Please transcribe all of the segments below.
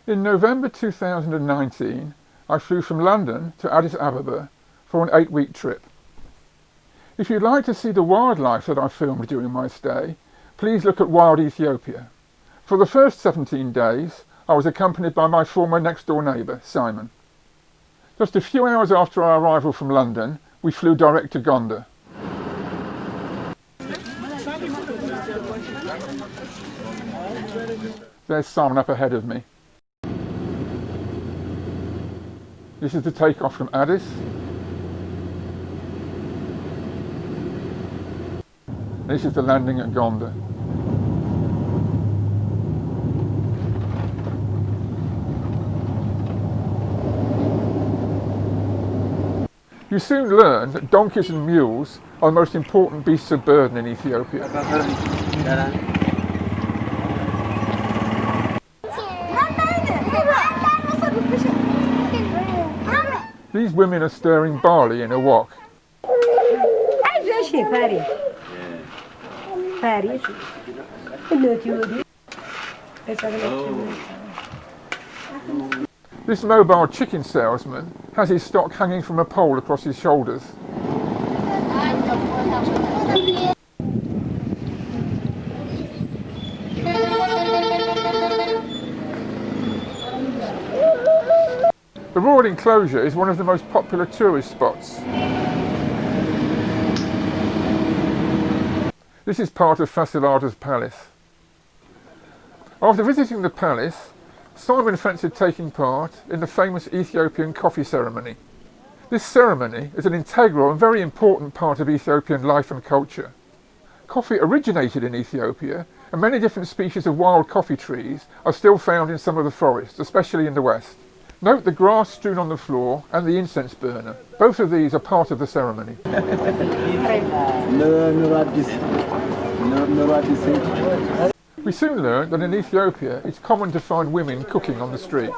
In November 2019, I flew from London to Addis Ababa for an 8-week trip. If you'd like to see the wildlife that I filmed during my stay, please look at Wild Ethiopia. For the first 17 days, I was accompanied by my former next-door neighbour, Simon. Just a few hours after our arrival from London, we flew direct to Gonder. There's Simon up ahead of me. This is the takeoff from Addis. This is the landing at Gonder. You soon learn that donkeys and mules are the most important beasts of burden in Ethiopia. These women are stirring barley in a wok. This mobile chicken salesman has his stock hanging from a pole across his shoulders. The Royal Enclosure is one of the most popular tourist spots. This is part of Fasilada's palace. After visiting the palace, Simon fancied taking part in the famous Ethiopian coffee ceremony. This ceremony is an integral and very important part of Ethiopian life and culture. Coffee originated in Ethiopia, and many different species of wild coffee trees are still found in some of the forests, especially in the west. Note the grass strewn on the floor and the incense burner. Both of these are part of the ceremony. We soon learned that in Ethiopia it's common to find women cooking on the street.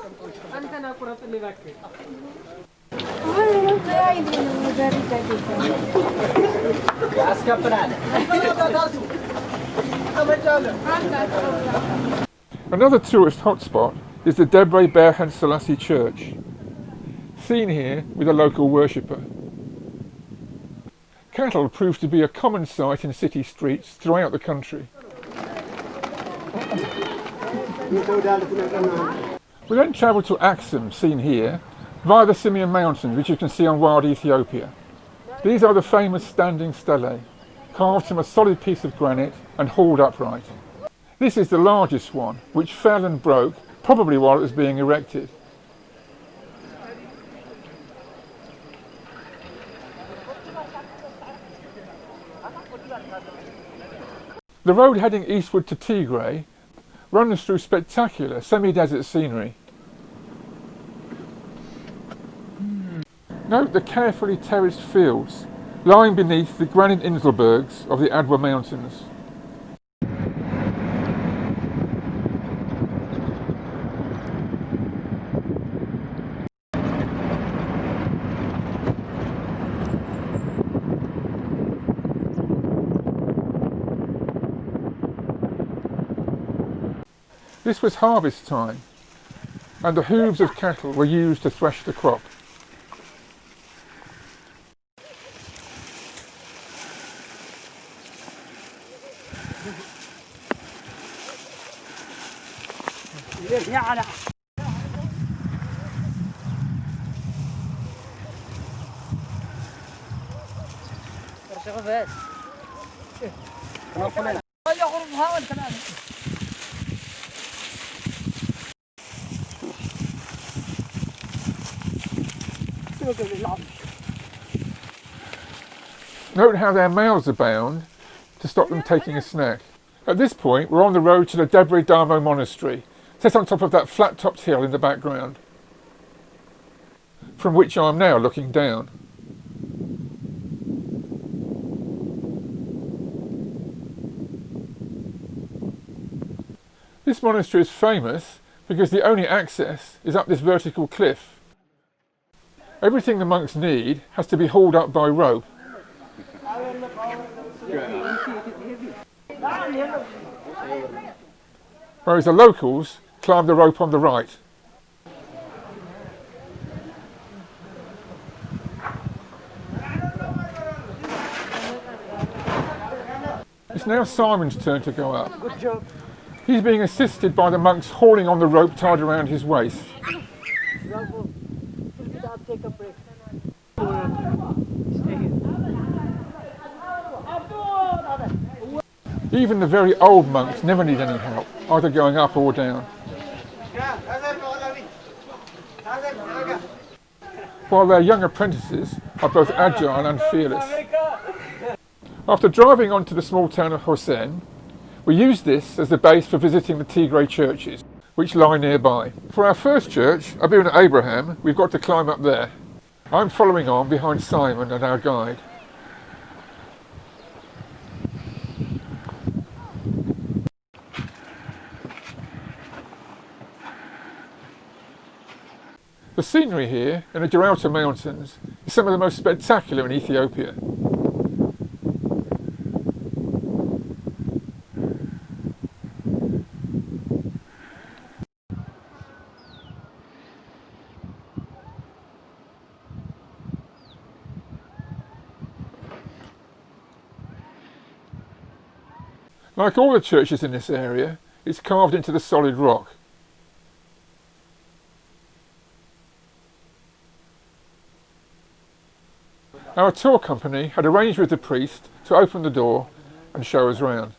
Another tourist hotspot is the Debre Berhan Selassie Church, seen here with a local worshipper. Cattle proved to be a common sight in city streets throughout the country. We then travelled to Axum, seen here, via the Simien Mountains, which you can see on Wild Ethiopia. These are the famous standing stelae, carved from a solid piece of granite and hauled upright. This is the largest one, which fell and broke, probably while it was being erected. The road heading eastward to Tigray runs through spectacular semi-desert scenery. Note the carefully terraced fields lying beneath the granite Inselbergs of the Adwa Mountains. This was harvest time, and the hooves of cattle were used to thresh the crop. Note how their mouths are bound to stop them taking a snack. At this point, we're on the road to the Debre Damo Monastery, set on top of that flat-topped hill in the background, from which I am now looking down. This monastery is famous because the only access is up this vertical cliff. Everything the monks need has to be hauled up by rope. Whereas the locals climb the rope on the right. It's now Simon's turn to go up. Good job. He's being assisted by the monks hauling on the rope tied around his waist. Take a break. Even the very old monks never need any help, either going up or down. While their young apprentices are both agile and fearless. After driving on to the small town of Hossein, we used this as the base for visiting the Tigray churches, which lie nearby. For our first church, Habuna Abraham, we've got to climb up there. I'm following on behind Simon and our guide. The scenery here in the Yamata Mountains is some of the most spectacular in Ethiopia. Like all the churches in this area, it's carved into the solid rock. Our tour company had arranged with the priest to open the door and show us round.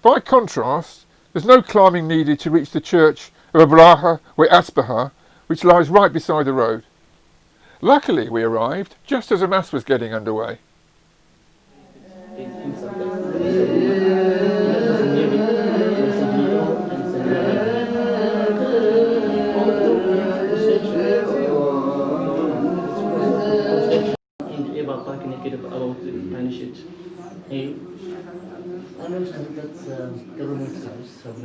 By contrast, there's no climbing needed to reach the church of Abraha Asbaha, which lies right beside the road. Luckily, we arrived just as a mass was getting underway. I understand that's government service, so if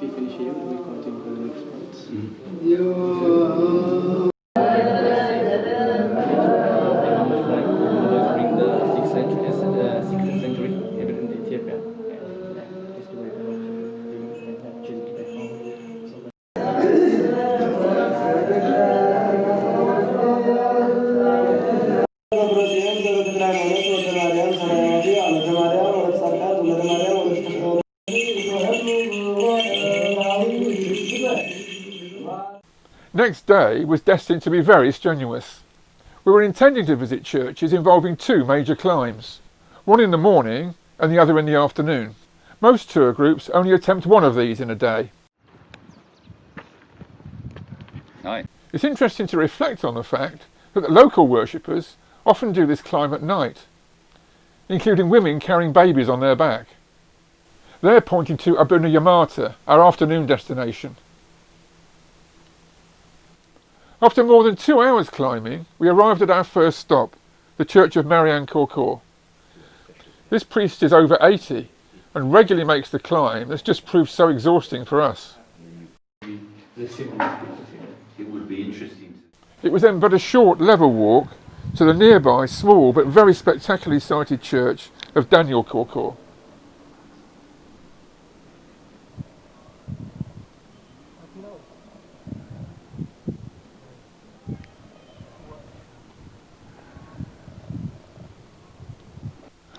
we finish here, we continue to the next part. During the 6th century, 16th century, even in Ethiopia. Next day was destined to be very strenuous. We were intending to visit churches involving two major climbs, one in the morning and the other in the afternoon. Most tour groups only attempt one of these in a day. Hi. It's interesting to reflect on the fact that the local worshippers often do this climb at night, including women carrying babies on their back. They're pointing to Habuna Yamata, our afternoon destination. After more than 2 hours climbing, we arrived at our first stop, the Church of Marian Corker. This priest is over 80 and regularly makes the climb that's just proved so exhausting for us. It would be interesting. It was then but a short level walk to the nearby small but very spectacularly sited church of Daniel Corker.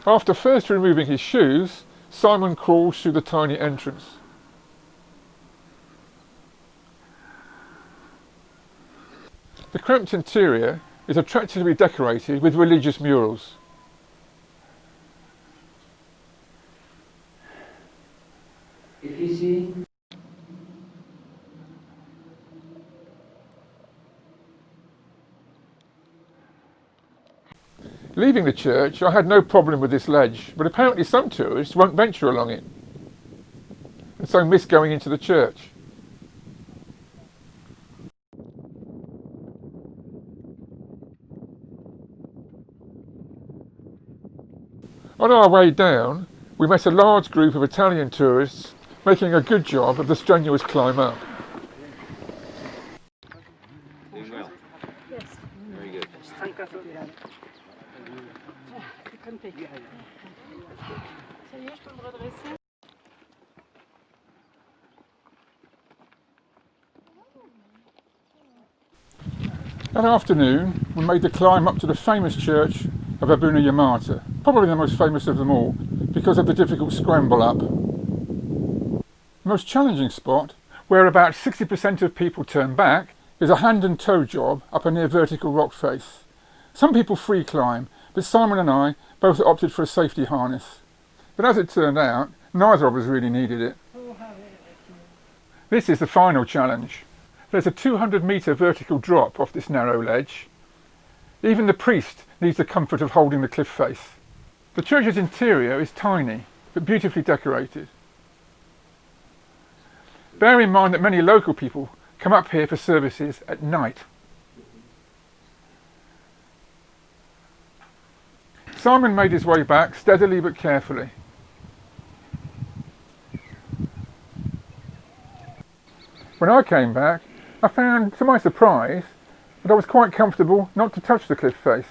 After first removing his shoes, Simon crawls through the tiny entrance. The cramped interior is attractively decorated with religious murals. Leaving the church, I had no problem with this ledge, but apparently some tourists won't venture along it, and so miss going into the church. On our way down, we met a large group of Italian tourists making a good job of the strenuous climb up. Doing well. Yes. Very good. That afternoon, we made the climb up to the famous church of Habuna, Yamata, probably the most famous of them all, because of the difficult scramble up. The most challenging spot, where about 60% of people turn back, is a hand and toe job up a near vertical rock face. Some people free climb, but Simon and I both opted for a safety harness. But as it turned out, neither of us really needed it. This is the final challenge. There's a 200-metre vertical drop off this narrow ledge. Even the priest needs the comfort of holding the cliff face. The church's interior is tiny, but beautifully decorated. Bear in mind that many local people come up here for services at night. Simon made his way back steadily but carefully. When I came back, I found, to my surprise, that I was quite comfortable not to touch the cliff face.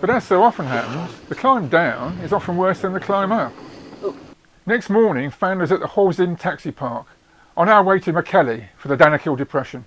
But as so often happens, the climb down is often worse than the climb up. Next morning found us at the Halls Inn taxi park, on our way to Makele for the Danakil Depression.